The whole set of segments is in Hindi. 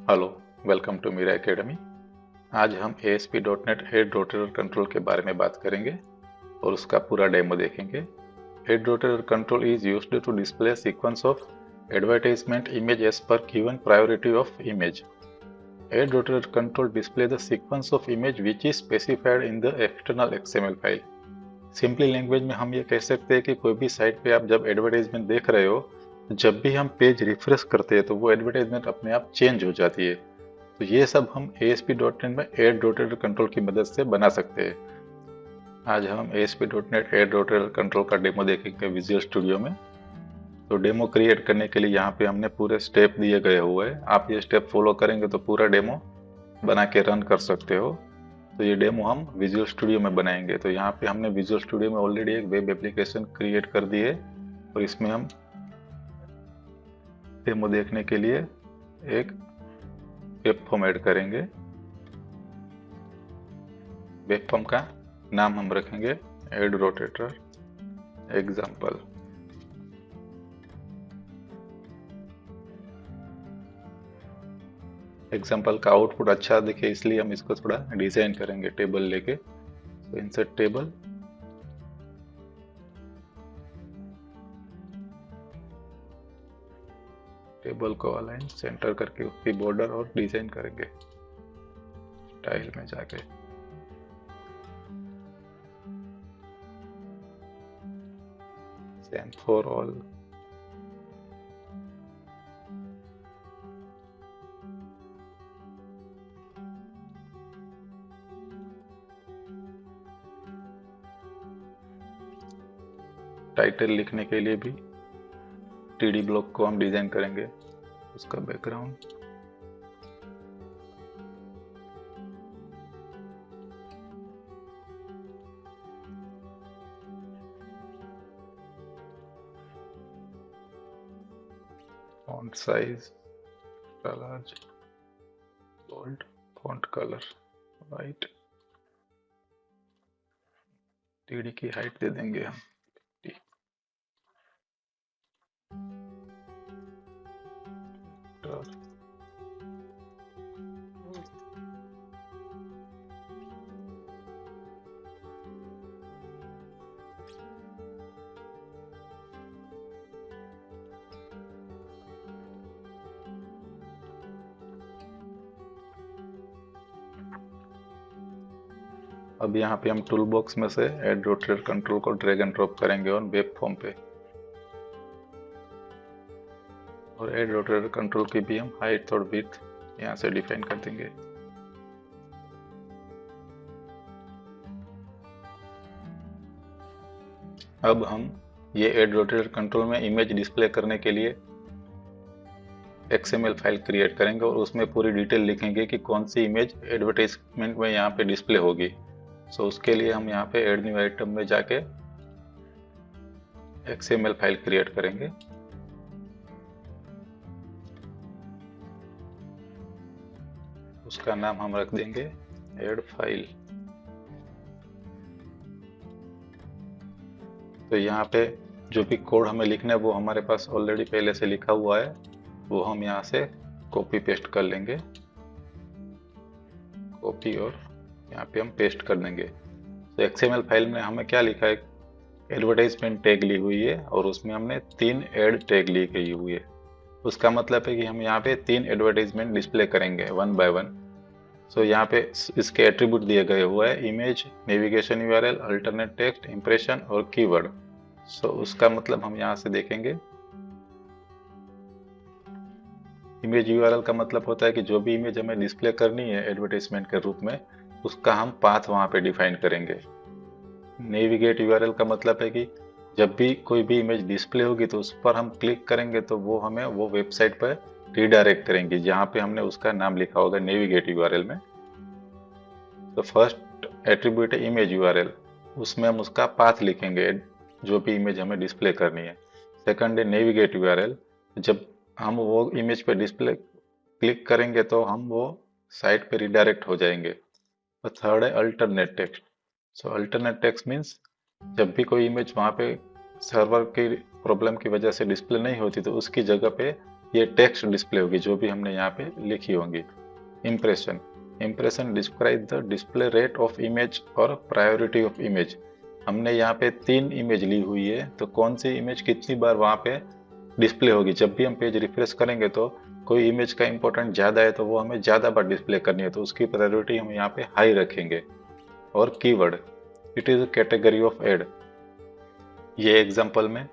Hello, welcome to Meera academy. आज हम ASP.NET हेड रोटेटर कंट्रोल के बारे में बात करेंगे और उसका पूरा डेमो देखेंगे। Ad rotator control is used to display sequence of advertisement image as per given priority of image. Ad rotator control display the sequence of image which is specified in the external XML file. Simply language में हम ये कह सकते हैं कि कोई भी साइट पे आप जब एडवर्टाइजमेंट देख रहे हो, जब भी हम पेज रिफ्रेश करते हैं तो वो एडवर्टाइजमेंट अपने आप चेंज हो जाती है। तो ये सब हम ASP.NET में एड रोटेटर कंट्रोल की मदद से बना सकते हैं। आज हम ASP.NET एड रोटेटर कंट्रोल का डेमो देखेंगे विजुअल स्टूडियो में। तो डेमो क्रिएट करने के लिए यहाँ पे हमने पूरे स्टेप दिए गए हुए हैं। आप ये स्टेप फॉलो करेंगे तो पूरा डेमो बना के रन कर सकते हो। तो ये डेमो हम विजुअल स्टूडियो में बनाएंगे। तो यहाँ पे हमने विजुअल स्टूडियो में ऑलरेडी एक वेब एप्लीकेशन क्रिएट कर दी है और इसमें हम डेमो देखने के लिए एक वेब फॉर्म ऐड करेंगे। वेब फॉर्म का नाम हम रखेंगे एड रोटेटर एग्जाम्पल। एग्जाम्पल का आउटपुट अच्छा दिखे इसलिए हम इसको थोड़ा डिजाइन करेंगे टेबल लेके। तो इंसर्ट टेबल, टेबल को अलाइन सेंटर करके उसकी बॉर्डर और डिजाइन करेंगे स्टाइल में जाके। Same for all. टाइटल लिखने के लिए भी TD ब्लॉक को हम डिजाइन करेंगे, उसका background. Font size large, bold, font colour white. TD की हाइट दे देंगे हम 50। अब यहाँ पे हम टूल बॉक्स में से एड रोटेटर कंट्रोल को ड्रैग एंड ड्रॉप करेंगे ऑन वेब फॉर्म पे। और एड रोटेटर कंट्रोल की भी हम हाइट और विड्थ यहाँ से डिफाइन कर देंगे। अब हम ये एड रोटेटर कंट्रोल में इमेज डिस्प्ले करने के लिए XML फाइल क्रिएट करेंगे और उसमें पूरी डिटेल लिखेंगे कि कौन सी इमेज एडवर्टाइजमेंट में यहाँ पे डिस्प्ले होगी। सो उसके लिए हम यहाँ पे एड न्यू आइटम में जाके XML फाइल क्रिएट करेंगे। उसका नाम हम रख देंगे एड फाइल। तो यहाँ पे जो भी कोड हमें लिखना है वो हमारे पास ऑलरेडी पहले से लिखा हुआ है, वो हम यहाँ से कॉपी पेस्ट कर लेंगे। कॉपी और यहाँ पे हम पेस्ट कर देंगे। तो XML फाइल में हमें क्या लिखा है, एडवर्टाइजमेंट टैग ली हुई है और उसमें हमने 3 एड टैग ली गई हुई है। उसका मतलब है कि हम यहाँ पे 3 एडवर्टाइजमेंट डिस्प्ले करेंगे 1 बाय 1। सो यहाँ पे इसके एट्रीब्यूट दिए गए हुए हैं image, navigation URL, alternate text, impression और कीवर्ड। सो उसका मतलब हम यहाँ से देखेंगे। इमेज URL का मतलब होता है कि जो भी इमेज हमें डिस्प्ले करनी है एडवर्टाइजमेंट के रूप में, उसका हम पाथ वहाँ पे डिफाइन करेंगे। नेविगेट URL का मतलब है कि जब भी कोई भी इमेज डिस्प्ले होगी तो उस पर हम क्लिक करेंगे तो वो हमें वो वेबसाइट पर रीडायरेक्ट करेंगी जहाँ पे हमने उसका नाम लिखा होगा नेविगेट URL में। तो फर्स्ट एट्रीब्यूट है इमेज URL, उसमें हम उसका पाथ लिखेंगे जो भी इमेज हमें डिस्प्ले करनी है। सेकंड है नेविगेट URL, जब हम वो इमेज पे डिस्प्ले क्लिक करेंगे तो हम वो साइट पे रिडायरेक्ट हो जाएंगे। और थर्ड है अल्टरनेट टेक्स्ट। सो अल्टरनेट टेक्स्ट मीन्स जब भी कोई इमेज वहाँ पे सर्वर की प्रॉब्लम की वजह से डिस्प्ले नहीं होती तो उसकी जगह पे ये टेक्स्ट डिस्प्ले होगी जो भी हमने यहाँ पे लिखी होंगी। Impression, impression describe the display rate of image और प्रायोरिटी ऑफ इमेज। हमने यहाँ पे 3 इमेज ली हुई है, तो कौन सी इमेज कितनी बार वहाँ पे डिस्प्ले होगी। जब भी हम पेज रिफ्रेश करेंगे तो कोई इमेज का इंपॉर्टेंट ज़्यादा है तो वो हमें ज़्यादा बार डिस्प्ले करनी है, तो उसकी प्रायोरिटी हम यहाँ पे हाई रखेंगे। और keyword, it is a category of ad. ये एग्जांपल में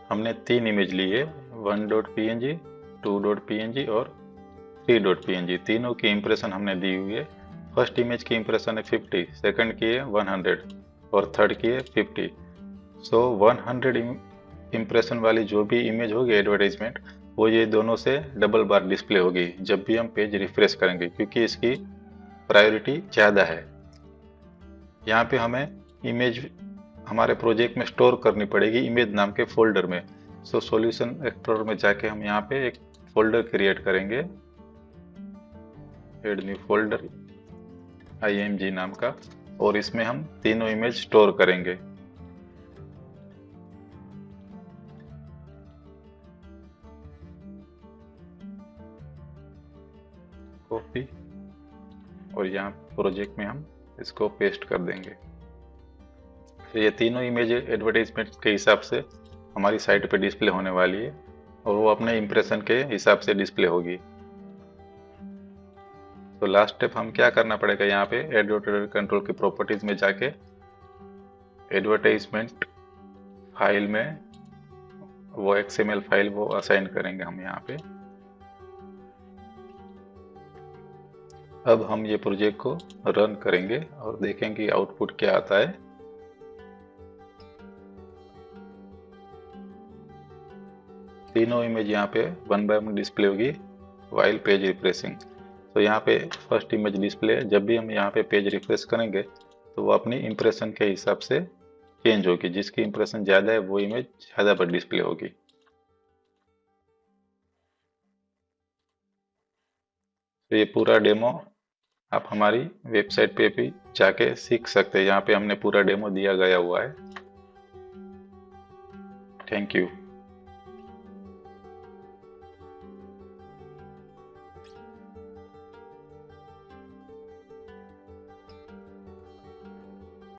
हमने 3 इमेज ली है, 1.png, 2.png और 3.png। तीनों की इंप्रेशन हमने दी हुई है। फर्स्ट इमेज की इंप्रेशन है 50, सेकंड की है 100 और थर्ड की है 50। सो 100 इंप्रेशन वाली जो भी इमेज होगी एडवर्टाइजमेंट, वो ये दोनों से डबल बार डिस्प्ले होगी जब भी हम पेज रिफ्रेश करेंगे, क्योंकि इसकी प्रायोरिटी ज़्यादा है। यहाँ पे हमें इमेज हमारे प्रोजेक्ट में स्टोर करनी पड़ेगी इमेज नाम के फोल्डर में। सो सॉल्यूशन एक्सप्लोरर में जाके हम यहाँ पे एक फोल्डर क्रिएट करेंगे, एड न्यू फोल्डर img नाम का, और इसमें हम तीनों इमेज स्टोर करेंगे। कॉपी, और यहाँ प्रोजेक्ट में हम इसको पेस्ट कर देंगे। तो ये तीनों इमेज एडवर्टाइजमेंट के हिसाब से हमारी साइट पे डिस्प्ले होने वाली है, और वो अपने इंप्रेशन के हिसाब से डिस्प्ले होगी। तो लास्ट स्टेप हम क्या करना पड़ेगा, यहाँ पे एडवर्टाइजर कंट्रोल की प्रॉपर्टीज में जाके एडवर्टाइजमेंट फाइल में वो XML फाइल वो असाइन करेंगे हम यहाँ पे। अब हम ये प्रोजेक्ट को रन करेंगे और देखेंगे आउटपुट क्या आता है। तीनों इमेज यहाँ पे 1 बाय 1 डिस्प्ले होगी वाइल पेज रिफ्रेशिंग। तो यहाँ पे फर्स्ट इमेज डिस्प्ले है, जब भी हम यहाँ पे पेज रिफ्रेश करेंगे तो वो अपनी इंप्रेशन के हिसाब से चेंज होगी। जिसकी इंप्रेशन ज़्यादा है वो इमेज ज़्यादा बार डिस्प्ले होगी। तो ये पूरा डेमो आप हमारी वेबसाइट पे भी जाके सीख सकते हैं। यहाँ पे हमने पूरा डेमो दिया गया हुआ है। Thank you.